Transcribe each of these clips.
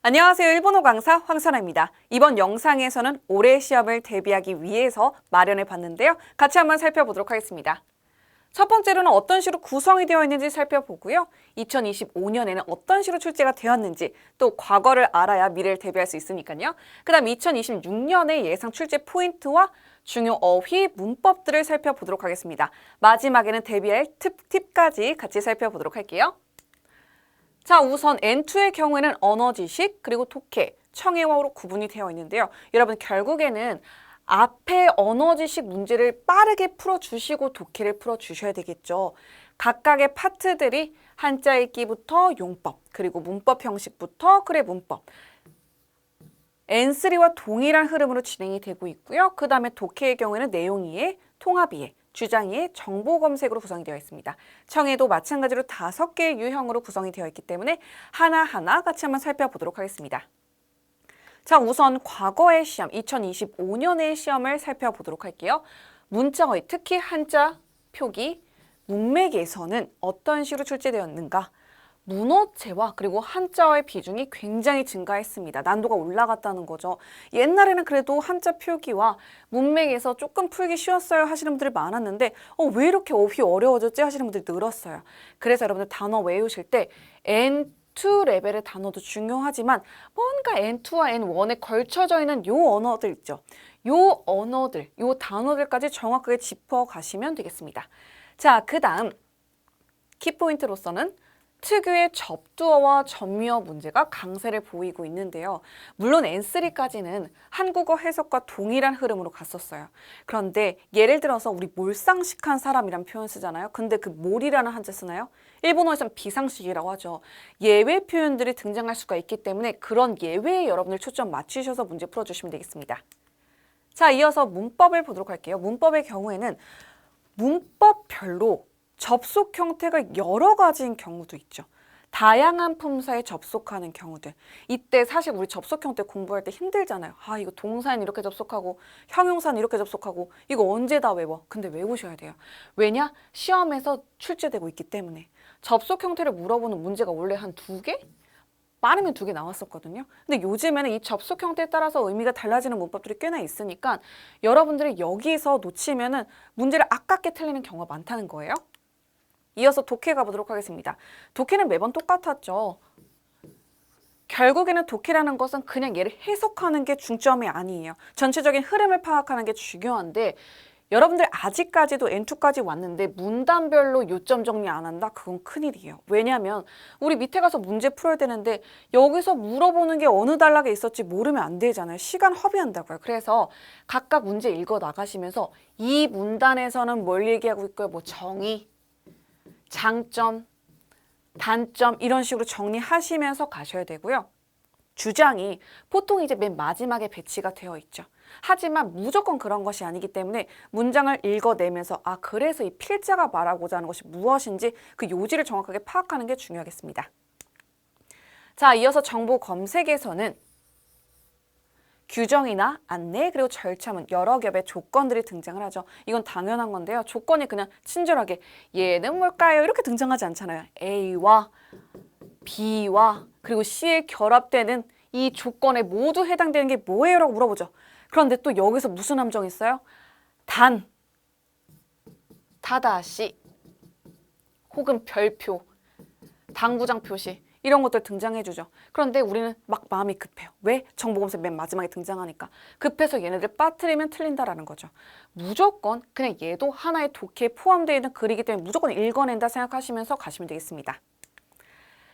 안녕하세요. 일본어 강사 황선아입니다. 이번 영상에서는 올해 시험을 대비하기 위해서 마련해 봤는데요. 같이 한번 살펴보도록 하겠습니다. 첫 번째로는 어떤 시로 구성이 되어 있는지 살펴보고요. 2025년에는 어떤 시로 출제가 되었는지, 또 과거를 알아야 미래를 대비할 수 있으니까요. 그 다음 2026년의 예상 출제 포인트와 중요 어휘, 문법들을 살펴보도록 하겠습니다. 마지막에는 대비할 팁까지 같이 살펴보도록 할게요. 자, 우선 N2의 경우에는 언어 지식, 그리고 독해, 청해어로 구분이 되어 있는데요. 여러분 결국에는 앞에 언어 지식 문제를 빠르게 풀어주시고 독해를 풀어주셔야 되겠죠. 각각의 파트들이 한자 읽기부터 용법, 그리고 문법 형식부터 그래 문법. N3와 동일한 흐름으로 진행이 되고 있고요. 그 다음에 독해의 경우에는 내용 이해, 통합 이해, 주장 이해, 정보 검색으로 구성이 되어 있습니다. 청해도 마찬가지로 5개의 유형으로 구성이 되어 있기 때문에 하나하나 같이 한번 살펴보도록 하겠습니다. 자, 우선 과거의 시험, 2025년의 시험을 살펴보도록 할게요. 문자어휘, 특히 한자, 표기, 문맥에서는 어떤 시로 출제되었는가? 문어체와 그리고 한자어의 비중이 굉장히 증가했습니다. 난도가 올라갔다는 거죠. 옛날에는 그래도 한자 표기와 문맥에서 조금 풀기 쉬웠어요 하시는 분들이 많았는데 왜 이렇게 어휘 어려워졌지 하시는 분들이 늘었어요. 그래서 여러분들 단어 외우실 때 N2 레벨의 단어도 중요하지만 뭔가 N2와 N1에 걸쳐져 있는 요 언어들 있죠. 요 언어들, 요 단어들까지 정확하게 짚어가시면 되겠습니다. 자, 그 다음 키포인트로서는 특유의 접두어와 접미어 문제가 강세를 보이고 있는데요. 물론 N3까지는 한국어 해석과 동일한 흐름으로 갔었어요. 그런데 예를 들어서 우리 몰상식한 사람이란 표현 쓰잖아요. 근데 그 몰이라는 한자 쓰나요? 일본어에서는 비상식이라고 하죠. 예외 표현들이 등장할 수가 있기 때문에 그런 예외에 여러분들 초점 맞추셔서 문제 풀어주시면 되겠습니다. 자, 이어서 문법을 보도록 할게요. 문법의 경우에는 문법별로 접속 형태가 여러 가지인 경우도 있죠. 다양한 품사에 접속하는 경우들. 이때 사실 우리 접속 형태 공부할 때 힘들잖아요. 이거 동사는 이렇게 접속하고 형용사는 이렇게 접속하고 이거 언제 다 외워? 근데 외우셔야 돼요. 왜냐? 시험에서 출제되고 있기 때문에. 접속 형태를 물어보는 문제가 원래 한 2개? 많으면 2개 나왔었거든요. 근데 요즘에는 이 접속 형태에 따라서 의미가 달라지는 문법들이 꽤나 있으니까 여러분들이 여기서 놓치면은 문제를 아깝게 틀리는 경우가 많다는 거예요. 이어서 독해 가보도록 하겠습니다. 독해는 매번 똑같았죠. 결국에는 독해라는 것은 그냥 얘를 해석하는 게 중점이 아니에요. 전체적인 흐름을 파악하는 게 중요한데 여러분들 아직까지도 N2까지 왔는데 문단별로 요점 정리 안 한다? 그건 큰일이에요. 왜냐하면 우리 밑에 가서 문제 풀어야 되는데 여기서 물어보는 게 어느 단락에 있었지 모르면 안 되잖아요. 시간 허비한다고요. 그래서 각각 문제 읽어 나가시면서 이 문단에서는 뭘 얘기하고 있고요. 뭐 정의, 장점, 단점 이런 식으로 정리하시면서 가셔야 되고요. 주장이 보통 이제 맨 마지막에 배치가 되어 있죠. 하지만 무조건 그런 것이 아니기 때문에 문장을 읽어내면서 그래서 이 필자가 말하고자 하는 것이 무엇인지 그 요지를 정확하게 파악하는 게 중요하겠습니다. 자, 이어서 정보 검색에서는 규정이나 안내 그리고 절차문 여러 겹의 조건들이 등장을 하죠. 이건 당연한 건데요. 조건이 그냥 친절하게 얘는 뭘까요? 이렇게 등장하지 않잖아요. A와 B와 그리고 C에 결합되는 이 조건에 모두 해당되는 게 뭐예요? 라고 물어보죠. 그런데 또 여기서 무슨 함정이 있어요? 단, 다다시, 혹은 별표, 당구장 표시 이런 것들 등장해주죠. 그런데 우리는 막 마음이 급해요. 왜? 정보검색 맨 마지막에 등장하니까. 급해서 얘네들 빠뜨리면 틀린다라는 거죠. 무조건 그냥 얘도 하나의 독해에 포함되어 있는 글이기 때문에 무조건 읽어낸다 생각하시면서 가시면 되겠습니다.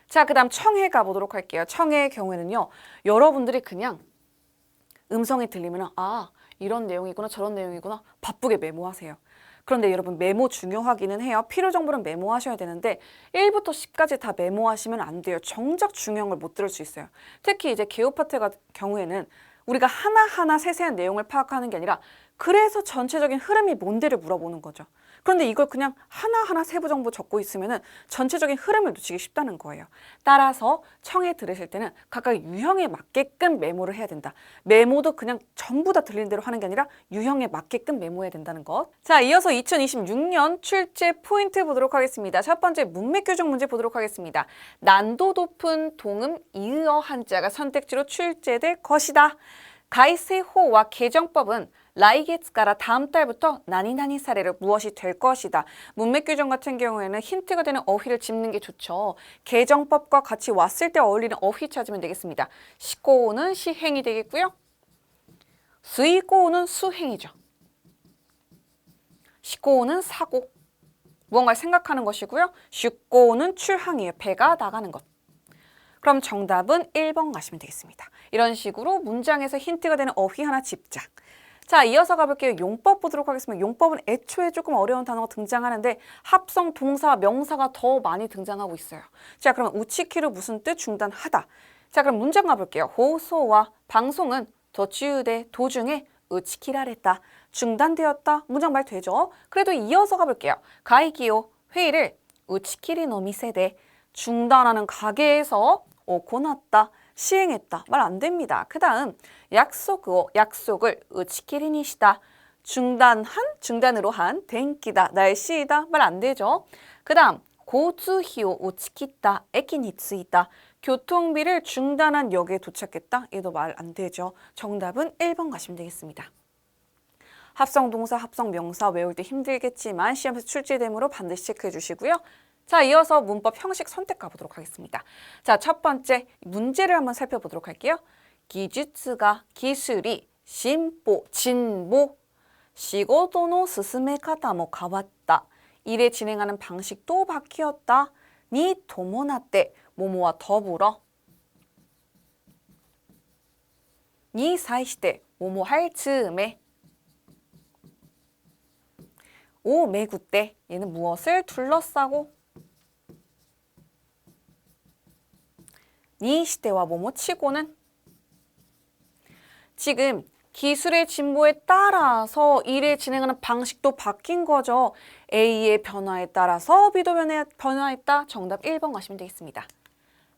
자, 그 다음 청해 가보도록 할게요. 청해의 경우에는요. 여러분들이 그냥 음성이 들리면 이런 내용이구나 저런 내용이구나 바쁘게 메모하세요. 그런데 여러분 메모 중요하기는 해요. 필요 정보는 메모하셔야 되는데 1부터 10까지 다 메모하시면 안 돼요. 정작 중요한 걸 못 들을 수 있어요. 특히 이제 개요 파트 같은 경우에는 우리가 하나하나 세세한 내용을 파악하는 게 아니라 그래서 전체적인 흐름이 뭔데를 물어보는 거죠. 그런데 이걸 그냥 하나하나 세부 정보 적고 있으면은 전체적인 흐름을 놓치기 쉽다는 거예요. 따라서 청해 들으실 때는 각각 유형에 맞게끔 메모를 해야 된다. 메모도 그냥 전부 다 들리는 대로 하는 게 아니라 유형에 맞게끔 메모해야 된다는 것. 자, 이어서 2026년 출제 포인트 보도록 하겠습니다. 첫 번째 문맥 교정 문제 보도록 하겠습니다. 난도 높은 동음 이의어 한자가 선택지로 출제될 것이다. 가이세호와 개정법은 라이게츠가라 다음 달부터 나니나니 사례로 무엇이 될 것이다. 문맥 규정 같은 경우에는 힌트가 되는 어휘를 짚는 게 좋죠. 개정법과 같이 왔을 때 어울리는 어휘 찾으면 되겠습니다. 시고는 시행이 되겠고요. 수이고는 수행이죠. 시고는 사고, 무언가를 생각하는 것이고요. 슈고는 출항이에요. 배가 나가는 것. 그럼 정답은 1번 가시면 되겠습니다. 이런 식으로 문장에서 힌트가 되는 어휘 하나 집작. 자, 이어서 가볼게요. 용법 보도록 하겠습니다. 용법은 애초에 조금 어려운 단어가 등장하는데 합성, 동사, 명사가 더 많이 등장하고 있어요. 자, 그러면 우치키로 무슨 뜻? 중단하다. 자, 그럼 문장 가볼게요. 호소와 방송은 도치우대 도중에 우치키라랬다. 중단되었다. 문장 말 되죠? 그래도 이어서 가볼게요. 가이기요. 회의를 우치키리 노미세대. 중단하는 가게에서 고났다. 시행했다. 말 안 됩니다. 그 다음 약속을 우치키리니시다. 중단으로 한 den기다. 날씨이다. 말 안 되죠. 그 다음 고주히오 우치키다. 에키니츠이다. 교통비를 중단한 역에 도착했다. 얘도 말 안 되죠. 정답은 1번 가시면 되겠습니다. 합성 동사, 합성 명사 외울 때 힘들겠지만 시험에서 출제되므로 반드시 체크해 주시고요. 자, 이어서 문법 형식 선택 가보도록 하겠습니다. 자, 첫 번째 문제를 한번 살펴보도록 할게요. 기주츠가 기술이 진보, 시고도노 스스메카타모 가왔다. 일에 진행하는 방식도 바뀌었다. 니 도모나떼 모모와 더불어 니 사이시테 모모 할 즈음에 오 메구 때 얘는 무엇을 둘러싸고 니 시대와 뭐뭐 치고는 지금 기술의 진보에 따라서 일을 진행하는 방식도 바뀐 거죠. A의 변화에 따라서 B도 변화했다. 정답 1번 가시면 되겠습니다.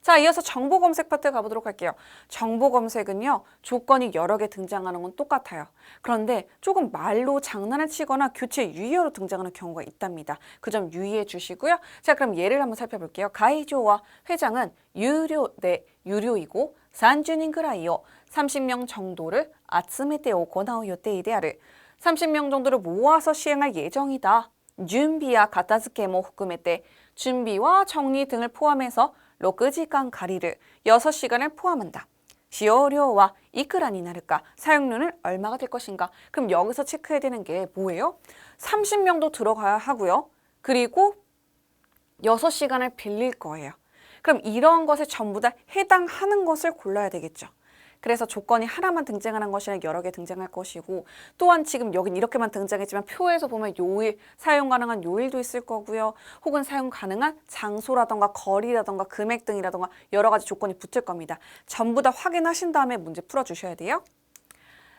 자, 이어서 정보 검색 파트 가보도록 할게요. 정보 검색은요, 조건이 여러 개 등장하는 건 똑같아요. 그런데 조금 말로 장난을 치거나 교체 유의어로 등장하는 경우가 있답니다. 그 점 유의해 주시고요. 자, 그럼 예를 한번 살펴볼게요. 가이조와 회장은 유료이고 30인 그라이요. 30명 정도를 아츠메테오 고나오 요테이데아르. 30명 정도를 모아서 시행할 예정이다. 준비와 가타즈케모 후쿠메테 준비와 정리 등을 포함해서 6시간 가리를 6시간을 포함한다. 시요료와 이크라니 나를까? 사용료는 얼마가 될 것인가? 그럼 여기서 체크해야 되는 게 뭐예요? 30명도 들어가야 하고요. 그리고 6시간을 빌릴 거예요. 그럼 이런 것에 전부 다 해당하는 것을 골라야 되겠죠. 그래서 조건이 하나만 등장하는 것이 아니라 여러 개 등장할 것이고 또한 지금 여긴 이렇게만 등장했지만 표에서 보면 요일, 사용 가능한 요일도 있을 거고요. 혹은 사용 가능한 장소라던가 거리라던가 금액 등이라던가 여러 가지 조건이 붙을 겁니다. 전부 다 확인하신 다음에 문제 풀어주셔야 돼요.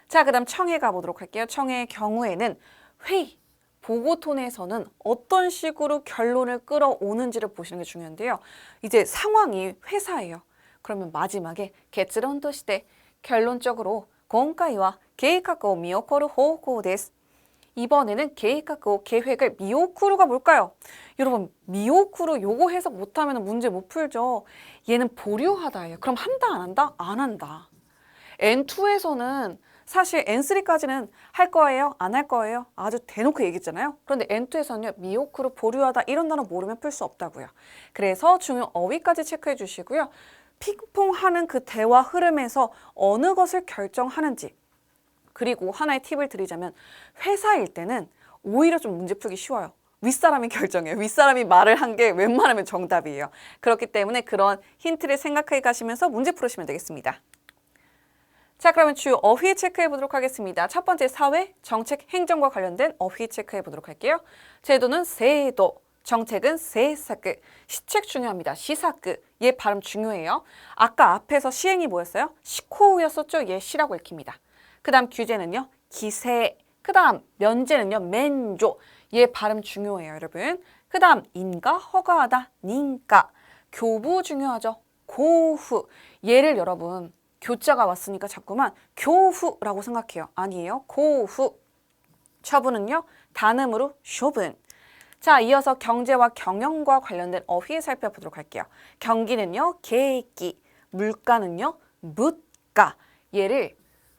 자, 그 다음 청해 가보도록 할게요. 청해의 경우에는 회의, 보고톤에서는 어떤 식으로 결론을 끌어오는지를 보시는 게 중요한데요. 이제 상황이 회사예요. 그러면 마지막에 결론として결론적으로 今回は計画を見送る方向です. 이번에는 계획을 미오쿠루가 뭘까요? 여러분, 미오쿠루 요거 해석 못하면 문제 못 풀죠. 얘는 보류하다예요. 그럼 한다 안 한다? 안 한다. N2에서는 사실 N3까지는 할 거예요? 안 할 거예요? 아주 대놓고 얘기했잖아요. 그런데 N2에서는요. 미오쿠루 보류하다 이런 단어 모르면 풀 수 없다고요. 그래서 중요 어휘까지 체크해 주시고요. 핑퐁하는 그 대화 흐름에서 어느 것을 결정하는지 그리고 하나의 팁을 드리자면 회사일 때는 오히려 좀 문제 풀기 쉬워요. 윗사람이 결정해요. 윗사람이 말을 한 게 웬만하면 정답이에요. 그렇기 때문에 그런 힌트를 생각해 가시면서 문제 풀으시면 되겠습니다. 자, 그러면 주요 어휘 체크해 보도록 하겠습니다. 첫 번째 사회, 정책, 행정과 관련된 어휘 체크해 보도록 할게요. 제도는 세도, 정책은 세사크, 시책 중요합니다. 시사크, 얘 발음 중요해요. 아까 앞에서 시행이 뭐였어요? 시코우였었죠? 얘 시라고 읽힙니다. 그 다음 규제는요. 기세, 그 다음 면제는요. 맨조. 얘 발음 중요해요, 여러분. 그 다음 인가, 허가하다, 닌가. 교부 중요하죠. 고후. 얘를 여러분 교자가 왔으니까 자꾸만 교후라고 생각해요. 아니에요. 고후. 처분은요. 단음으로 쇼분. 자, 이어서 경제와 경영과 관련된 어휘 살펴보도록 할게요. 경기는요. 계기. 물가는요. 묻가. 얘를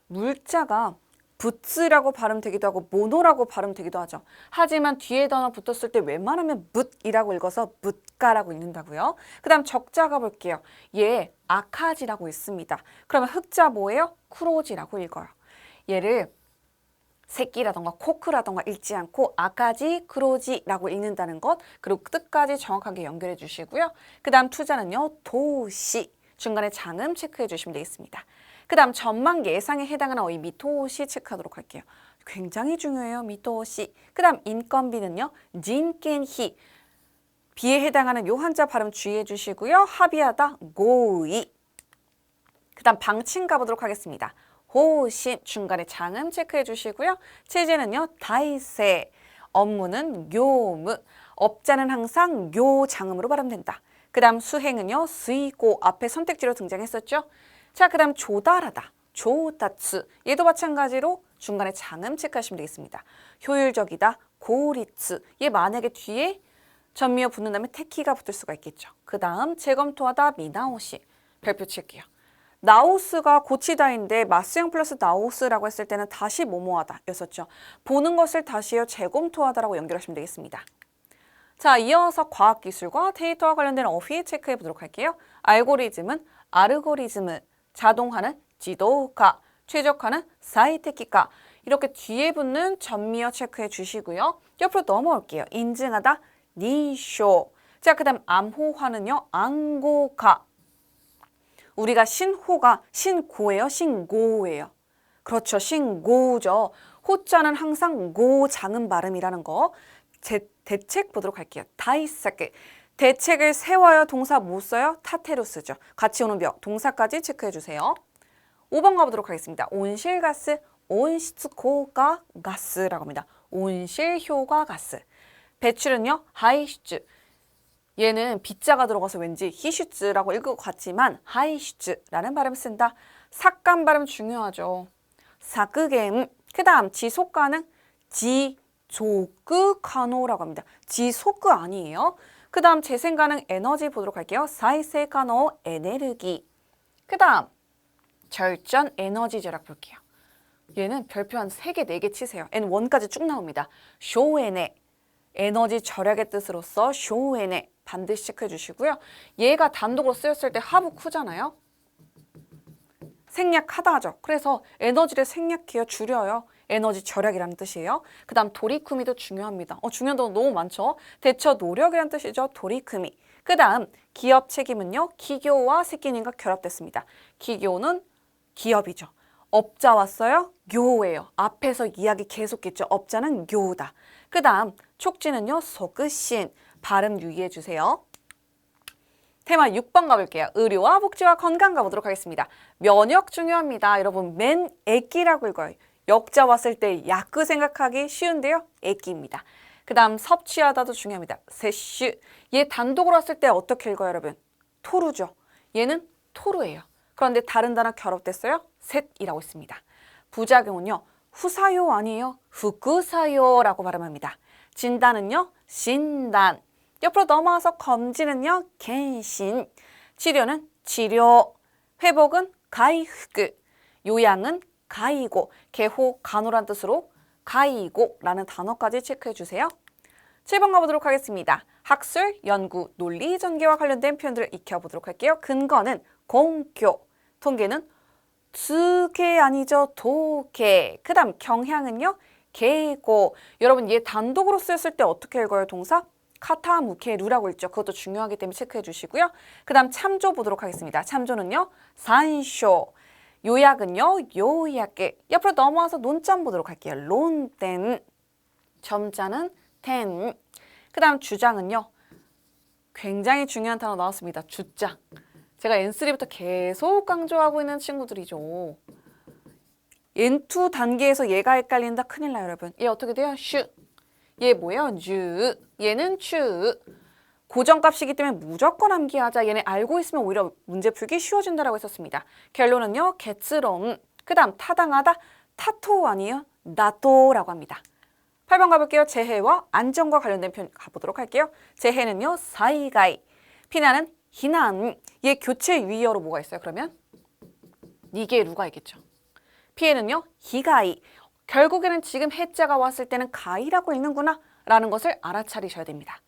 물자가 붓스라고 발음되기도 하고 모노라고 발음되기도 하죠. 하지만 뒤에 단어 붙었을 때 웬만하면 묻이라고 읽어서 묻가라고 읽는다고요. 그 다음 적자가 볼게요. 얘 아카지라고 있습니다. 그러면 흑자 뭐예요? 쿠로지라고 읽어요. 얘를 새끼라던가 코크라던가 읽지 않고 아까지 크로지라고 읽는다는 것, 그리고 뜻까지 정확하게 연결해 주시고요. 그 다음 투자는요. 도시. 중간에 장음 체크해 주시면 되겠습니다. 그 다음 전망 예상에 해당하는 어휘 미토시 체크하도록 할게요. 굉장히 중요해요. 미토시. 그 다음 인건비는요. 진켄히. 비에 해당하는 요 한자 발음 주의해 주시고요. 합의하다 고의. 그 다음 방침 가보도록 하겠습니다. 호신. 중간에 장음 체크해 주시고요. 체제는요. 다이세. 업무는 요무. 업자는 항상 요 장음으로 발음된다. 그 다음 수행은요. 스이고. 앞에 선택지로 등장했었죠. 자, 그 다음 조달하다. 조다츠. 얘도 마찬가지로 중간에 장음 체크하시면 되겠습니다. 효율적이다. 고리츠. 얘 만약에 뒤에 전미어 붙는 다음에 테키가 붙을 수가 있겠죠. 그 다음 재검토하다. 미나오시. 별표 칠게요. 나오스가 고치다인데 마스형 플러스 나오스라고 했을 때는 다시 뭐뭐하다 였었죠. 보는 것을 다시요. 재검토하다라고 연결하시면 되겠습니다. 자, 이어서 과학기술과 데이터와 관련된 어휘 체크해 보도록 할게요. 알고리즘은 아르고리즘을, 자동화는 지도화, 최적화는 사이테키카. 이렇게 뒤에 붙는 전미어 체크해 주시고요. 옆으로 넘어올게요. 인증하다, 니쇼. 자, 그 다음 암호화는요. 앙고카. 우리가 신호가 신고예요? 신고예요? 그렇죠. 신고죠. 호자는 항상 고 장음 발음이라는 거. 대책 보도록 할게요. 다이사케. 대책을 세워요. 동사 못 써요? 타테로 쓰죠. 같이 오는 벽. 동사까지 체크해 주세요. 5번 가보도록 하겠습니다. 온실가스, 온시츠코가 가스라고 합니다. 온실효과 가스. 배출은요. 하이슈츠. 얘는 빗자가 들어가서 왠지 히슈츠라고 읽을 것 같지만 하이슈츠라는 발음을 쓴다. 삭감 발음 중요하죠. 사크겜. 그 다음 지속가능 지조크가노라고 합니다. 지속그 아니에요. 그 다음 재생가능 에너지 보도록 할게요. 사이세가노 에네르기. 그 다음 절전 에너지 절약 볼게요. 얘는 별표 한 3개, 4개 치세요. N1까지 쭉 나옵니다. 쇼에네. 에너지 절약의 뜻으로서 쇼에네. 반드시 체크해 주시고요. 얘가 단독으로 쓰였을 때 하부 크잖아요. 생략하다 하죠. 그래서 에너지를 생략해요. 줄여요. 에너지 절약이라는 뜻이에요. 그 다음 도리쿠미도 중요합니다. 중요한 단어 너무 많죠. 대처 노력이라는 뜻이죠. 도리쿠미. 그 다음 기업 책임은요. 기교와 새끼님과 결합됐습니다. 기교는 기업이죠. 업자 왔어요. 교예요. 앞에서 이야기 계속했죠. 업자는 교다. 그 다음 촉진은요. 소크신. 발음 유의해 주세요. 테마 6번 가볼게요. 의료와 복지와 건강 가보도록 하겠습니다. 면역 중요합니다. 여러분 맨 애끼라고 읽어요. 역자 왔을 때 야크 생각하기 쉬운데요. 애끼입니다. 그 다음 섭취하다도 중요합니다.摂슈. 얘 단독으로 왔을 때 어떻게 읽어요, 여러분? 토루죠. 얘는 토루예요. 그런데 다른 단어 결합됐어요. 셋이라고 있습니다. 부작용은요. 후사요 아니에요. 후쿠사요라고 발음합니다. 진단은요. 신단. 옆으로 넘어와서 검진은요. 겐신. 치료는 치료. 회복은 가이흐크. 요양은 가이고. 개호, 간호란 뜻으로 가이고라는 단어까지 체크해 주세요. 7번 가보도록 하겠습니다. 학술, 연구, 논리, 전개와 관련된 표현들을 익혀보도록 할게요. 근거는 공교. 통계는 수계 아니죠. 도계. 그 다음 경향은요. 계고. 여러분 얘 단독으로 쓰였을 때 어떻게 읽어요? 동사? 카타무케루라고 읽죠. 그것도 중요하기 때문에 체크해 주시고요. 그 다음 참조 보도록 하겠습니다. 참조는요. 산쇼. 요약은요. 요약계. 옆으로 넘어와서 논점 보도록 할게요. 론땐. 점자는 텐. 그 다음 주장은요. 굉장히 중요한 단어 나왔습니다. 주장. 제가 N3부터 계속 강조하고 있는 친구들이죠. N2 단계에서 얘가 헷갈린다. 큰일 나요, 여러분. 얘 어떻게 돼요? 슈. 얘 뭐예요? 주. 얘는 추. 고정값이기 때문에 무조건 암기하자. 얘네 알고 있으면 오히려 문제 풀기 쉬워진다라고 했었습니다. 결론은요. 개츠롱. 그 다음 타당하다. 타토 아니에요? 나토라고 합니다. 8번 가볼게요. 재해와 안전과 관련된 표현 가보도록 할게요. 재해는요. 사이가이. 피난은 희난. 얘 교체 유의어로 뭐가 있어요? 그러면 니게루가 있겠죠. 피해는요. 히가이. 결국에는 지금 해자가 왔을 때는 가이라고 읽는구나 라는 것을 알아차리셔야 됩니다.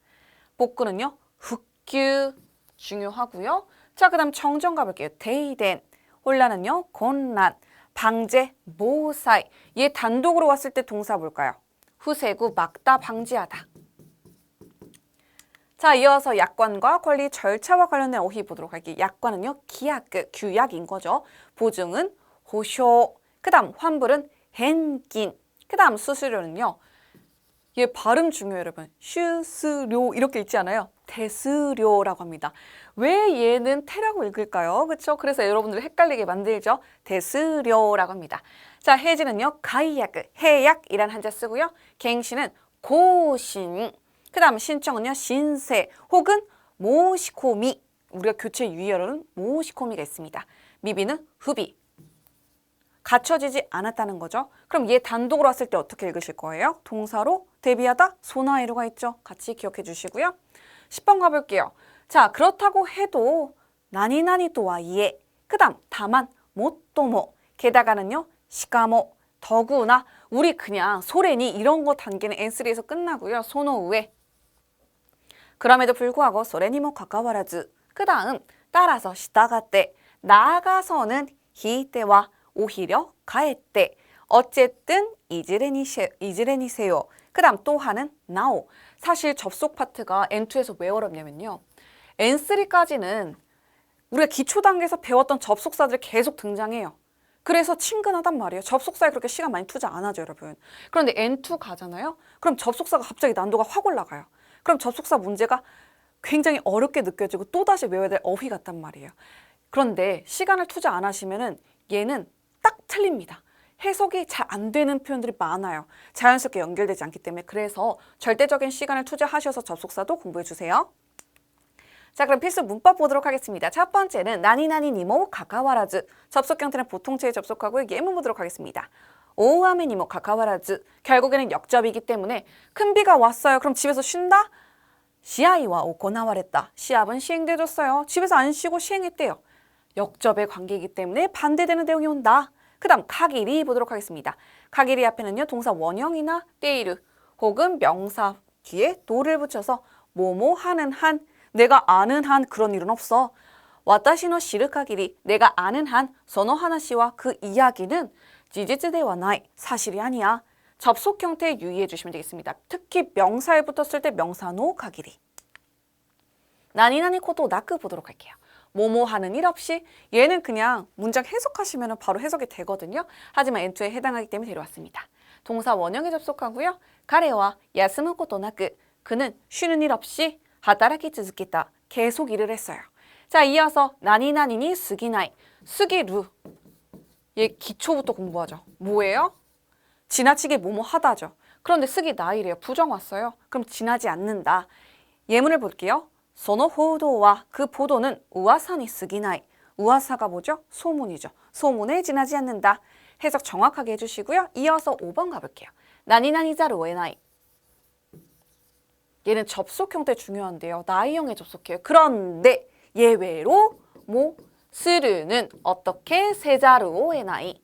복구는요. 흑규 중요하고요. 자, 그 다음 정정 가볼게요. 데이덴. 혼란은요. 곤란. 방제, 모사이. 얘 단독으로 왔을 때 동사 뭘까요? 후세구, 막다, 방지하다. 자, 이어서 약관과 권리 절차와 관련된 어휘 보도록 할게요. 약관은요. 기약, 규약인 거죠. 보증은 호쇼. 그 다음 환불은 헨긴. 그 다음 수수료는요. 얘 발음 중요해요, 여러분. 슈스료 이렇게 읽지 않아요. 대수료라고 합니다. 왜 얘는 태라고 읽을까요? 그렇죠? 그래서 여러분들 헷갈리게 만들죠. 대수료라고 합니다. 자, 해지는요. 가이약, 해약이라는 한자 쓰고요. 갱신은 고신. 그 다음 신청은요. 신세 혹은 모시코미. 우리가 교체 유의어로는 모시코미가 있습니다. 미비는 후비. 갖춰지지 않았다는 거죠. 그럼 얘 단독으로 왔을 때 어떻게 읽으실 거예요? 동사로 대비하다 소나이루가 있죠. 같이 기억해 주시고요. 10번 가볼게요. 자, 그렇다고 해도 나니나니 또와 이에 그 다음 다만 못도모 게다가는요. 시카모 더구나 우리 그냥 소레니 이런 거 단계는 N3에서 끝나고요. 소노우에 그럼에도 불구하고 소레니모 가까와라즈 그 다음 따라서 시다가때 나아가서는 히때와 오히려 가에때 어쨌든 이즈레니세요. 그 다음 또 하는 나오. 사실 접속 파트가 N2에서 왜 어렵냐면요. N3까지는 우리가 기초 단계에서 배웠던 접속사들이 계속 등장해요. 그래서 친근하단 말이에요. 접속사에 그렇게 시간 많이 투자 안 하죠, 여러분. 그런데 N2 가잖아요. 그럼 접속사가 갑자기 난도가 확 올라가요. 그럼 접속사 문제가 굉장히 어렵게 느껴지고 또다시 외워야 될 어휘 같단 말이에요. 그런데 시간을 투자 안 하시면은 얘는 딱 틀립니다. 해석이 잘 안 되는 표현들이 많아요. 자연스럽게 연결되지 않기 때문에 그래서 절대적인 시간을 투자하셔서 접속사도 공부해 주세요. 자, 그럼 필수 문법 보도록 하겠습니다. 첫 번째는 나니나니 니모 가까와라즈. 접속 형태는 보통체에 접속하고 예문 보도록 하겠습니다. 오우아메 니모 가까와라즈. 결국에는 역접이기 때문에 큰 비가 왔어요. 그럼 집에서 쉰다? 시아이와 오코나와랬다. 시합은 시행돼줬어요. 집에서 안 쉬고 시행했대요. 역접의 관계이기 때문에 반대되는 내용이 온다. 그 다음 카기리 보도록 하겠습니다. 카기리 앞에는요. 동사 원형이나 때이르 혹은 명사 뒤에 도를 붙여서 뭐뭐 하는 한 내가 아는 한 그런 일은 없어. 와타시노 시르카기리 내가 아는 한 서너 하나씨와 그 이야기는 지지츠데와 나이 사실이 아니야. 접속 형태에 유의해 주시면 되겠습니다. 특히 명사에 붙었을 때 명사노 가기리. 나니나니 코도 나크 보도록 할게요. 뭐뭐 하는 일 없이 얘는 그냥 문장 해석하시면 바로 해석이 되거든요. 하지만 N2에 해당하기 때문에 데려왔습니다. 동사 원형에 접속하고요. 가레와 야스무 코도 나크 그는 쉬는 일 없이 하다라키 즈즈키다 계속 일을 했어요. 자, 이어서 나니나니니 스기나이 스기루 얘 기초부터 공부하죠. 뭐예요? 지나치게 뭐뭐 하다죠. 그런데 스기나이래요. 부정 왔어요. 그럼 지나지 않는다. 예문을 볼게요. 소노 호도와 그 보도는 우와사니 스기나이. 우와사가 뭐죠? 소문이죠. 소문에 지나지 않는다. 해석 정확하게 해주시고요. 이어서 5번 가볼게요. 나니나니자루 오에나이. 얘는 접속 형태 중요한데요. 나이형에 접속해요. 그런데 예외로 뭐 스르는 어떻게 세자루 오에나이.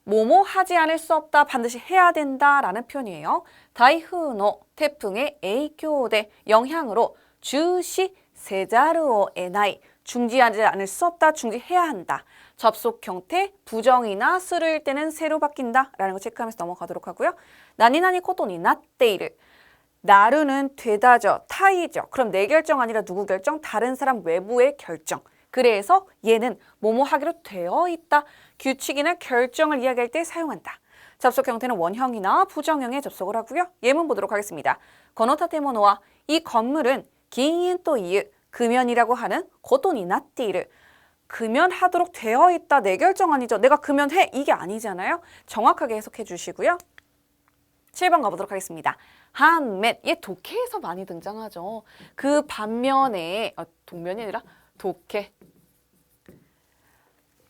뭐뭐 하지 않을 수 없다, 반드시 해야 된다 라는 표현이에요. 다이후노 태풍의 에이교대 영향으로 주시 세자르오 에나이 중지하지 않을 수 없다, 중지해야 한다. 접속 형태 부정이나 스르일 때는 세로 바뀐다 라는 거 체크하면서 넘어가도록 하고요. 나니나니 코토니 나떼이르 나루는 되다죠, 타이죠. 그럼 내 결정 아니라 누구 결정? 다른 사람 외부의 결정. 그래서 얘는 뭐뭐 하기로 되어 있다. 규칙이나 결정을 이야기할 때 사용한다. 접속 형태는 원형이나 부정형에 접속을 하고요. 예문 보도록 하겠습니다. 거노타테모노와 이 건물은 기인 또 이유 금연이라고 하는 고토니 나띠르 금연하도록 되어 있다. 내 결정 아니죠. 내가 금연해. 이게 아니잖아요. 정확하게 해석해 주시고요. 7번 가보도록 하겠습니다. 한맷, 얘 독해에서 많이 등장하죠. 그 반면에 동면이 아니라 독해.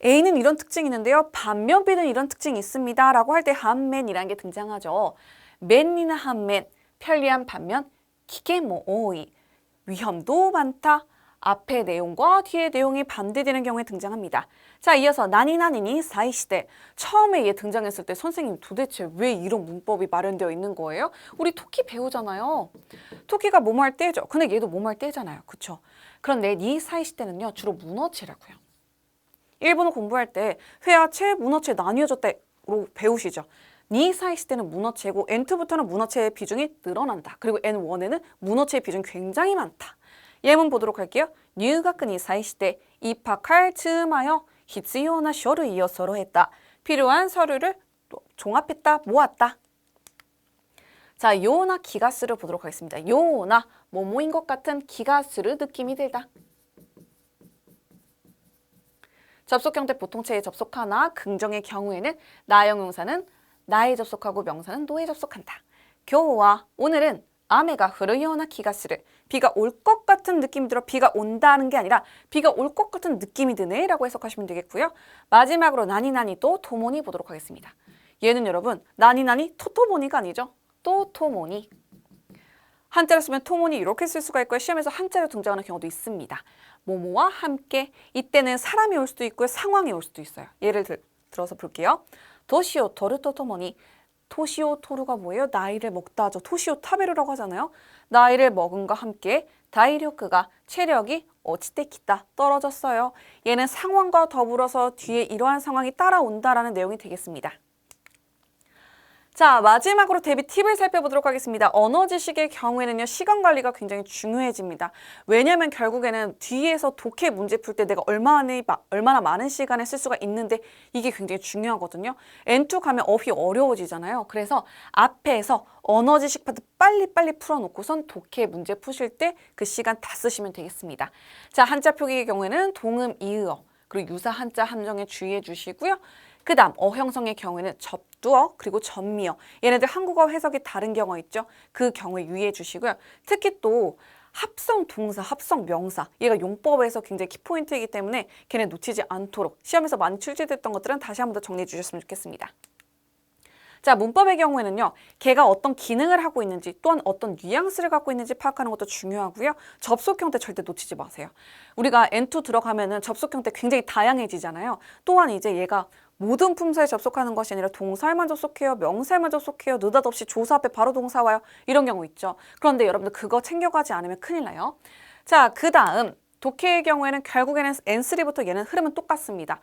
A는 이런 특징이 있는데요. 반면 B는 이런 특징이 있습니다. 라고 할 때 한맨이라는 게 등장하죠. 맨이나 한맨, 편리한 반면 기계모 오이, 위험도 많다. 앞의 내용과 뒤의 내용이 반대되는 경우에 등장합니다. 자, 이어서 나니나니니 사이시대. 처음에 얘 등장했을 때 선생님 도대체 왜 이런 문법이 마련되어 있는 거예요? 우리 토끼 배우잖아요. 토끼가 뭐뭐 할 때죠. 근데 얘도 뭐뭐 할 때잖아요. 그쵸? 그런데 니 사이시대는요. 주로 문어체라고요. 일본어 공부할 때 회화 채, 문어체 나뉘어졌다로 배우시죠. 니 사이시대는 문어체고 N2부터는 문어체의 비중이 늘어난다. 그리고 N1에는 문어체의 비중이 굉장히 많다. 예문 보도록 할게요.入学に際して입학할 즈음하여必要な書類を揃えた. 필요한 서류를 종합했다, 모았다. 자, 요나 기가스를 보도록 하겠습니다. 요나 뭐뭐인 것 같은 기가스르 느낌이 들다. 접속 형태 보통체에 접속하나 긍정의 경우에는 나형용사는 나에 접속하고 명사는 노에 접속한다. 교와 오늘은 아메가 흐르요나 기가스르. 비가 올 것 같은 느낌이 들어. 비가 온다는 게 아니라 비가 올 것 같은 느낌이 드네 라고 해석하시면 되겠고요. 마지막으로 나니나니 또 토모니 보도록 하겠습니다. 얘는 여러분 나니나니 토토모니가 아니죠. 또 토모니. 한자로 쓰면 토모니 이렇게 쓸 수가 있고요. 시험에서 한자로 등장하는 경우도 있습니다. 뭐뭐와 함께. 이때는 사람이 올 수도 있고요. 상황이 올 수도 있어요. 예를 들어서 볼게요. 도시오 토르 토토모니. 토시오 토르가 뭐예요? 나이를 먹다 하죠. 토시오 타베르라고 하잖아요. 나이를 먹음과 함께 다이력크가 체력이 어치테키다 떨어졌어요. 얘는 상황과 더불어서 뒤에 이러한 상황이 따라온다라는 내용이 되겠습니다. 자, 마지막으로 대비 팁을 살펴보도록 하겠습니다. 언어 지식의 경우에는요, 시간 관리가 굉장히 중요해집니다. 왜냐하면 결국에는 뒤에서 독해 문제 풀 때 내가 얼마나 많은 시간을 쓸 수가 있는데 이게 굉장히 중요하거든요. N2 가면 어휘 어려워지잖아요. 그래서 앞에서 언어 지식 파트 빨리빨리 풀어놓고선 독해 문제 푸실 때 그 시간 다 쓰시면 되겠습니다. 자, 한자 표기의 경우에는 동음, 이의어, 그리고 유사 한자 함정에 주의해 주시고요. 그 다음 어형성의 경우에는 접두어 그리고 전미어. 얘네들 한국어 해석이 다른 경우 있죠. 그 경우에 유의해 주시고요. 특히 또 합성 동사, 합성 명사. 얘가 용법에서 굉장히 키포인트이기 때문에 걔네 놓치지 않도록 시험에서 많이 출제됐던 것들은 다시 한 번 더 정리해 주셨으면 좋겠습니다. 자, 문법의 경우에는요. 걔가 어떤 기능을 하고 있는지 또한 어떤 뉘앙스를 갖고 있는지 파악하는 것도 중요하고요. 접속 형태 절대 놓치지 마세요. 우리가 N2 들어가면은 접속 형태 굉장히 다양해지잖아요. 또한 이제 얘가 모든 품사에 접속하는 것이 아니라 동사에만 접속해요. 명사에만 접속해요. 느닷없이 조사 앞에 바로 동사 와요. 이런 경우 있죠. 그런데 여러분들 그거 챙겨가지 않으면 큰일 나요. 자, 그 다음 독해의 경우에는 결국에는 N3부터 얘는 흐름은 똑같습니다.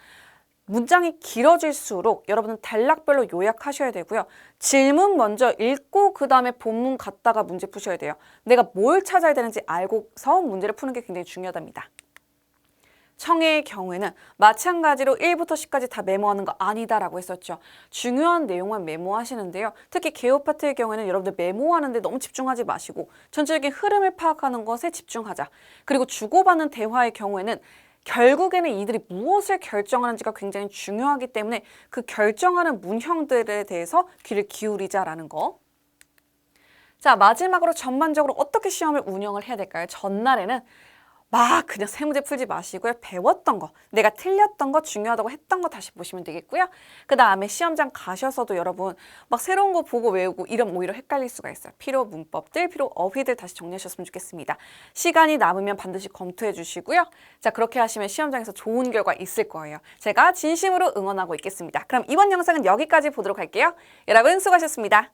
문장이 길어질수록 여러분은 단락별로 요약하셔야 되고요. 질문 먼저 읽고 그 다음에 본문 갔다가 문제 푸셔야 돼요. 내가 뭘 찾아야 되는지 알고서 문제를 푸는 게 굉장히 중요하답니다. 청해의 경우에는 마찬가지로 1부터 10까지 다 메모하는 거 아니다라고 했었죠. 중요한 내용만 메모하시는데요. 특히 개요 파트의 경우에는 여러분들 메모하는데 너무 집중하지 마시고 전체적인 흐름을 파악하는 것에 집중하자. 그리고 주고받는 대화의 경우에는 결국에는 이들이 무엇을 결정하는지가 굉장히 중요하기 때문에 그 결정하는 문형들에 대해서 귀를 기울이자라는 거. 자, 마지막으로 전반적으로 어떻게 시험을 운영을 해야 될까요? 전날에는 막 그냥 세 문제 풀지 마시고요. 배웠던 거, 내가 틀렸던 거, 중요하다고 했던 거 다시 보시면 되겠고요. 그 다음에 시험장 가셔서도 여러분 막 새로운 거 보고 외우고 이러면 오히려 헷갈릴 수가 있어요. 필요 문법들, 필요 어휘들 다시 정리하셨으면 좋겠습니다. 시간이 남으면 반드시 검토해 주시고요. 자, 그렇게 하시면 시험장에서 좋은 결과 있을 거예요. 제가 진심으로 응원하고 있겠습니다. 그럼 이번 영상은 여기까지 보도록 할게요. 여러분 수고하셨습니다.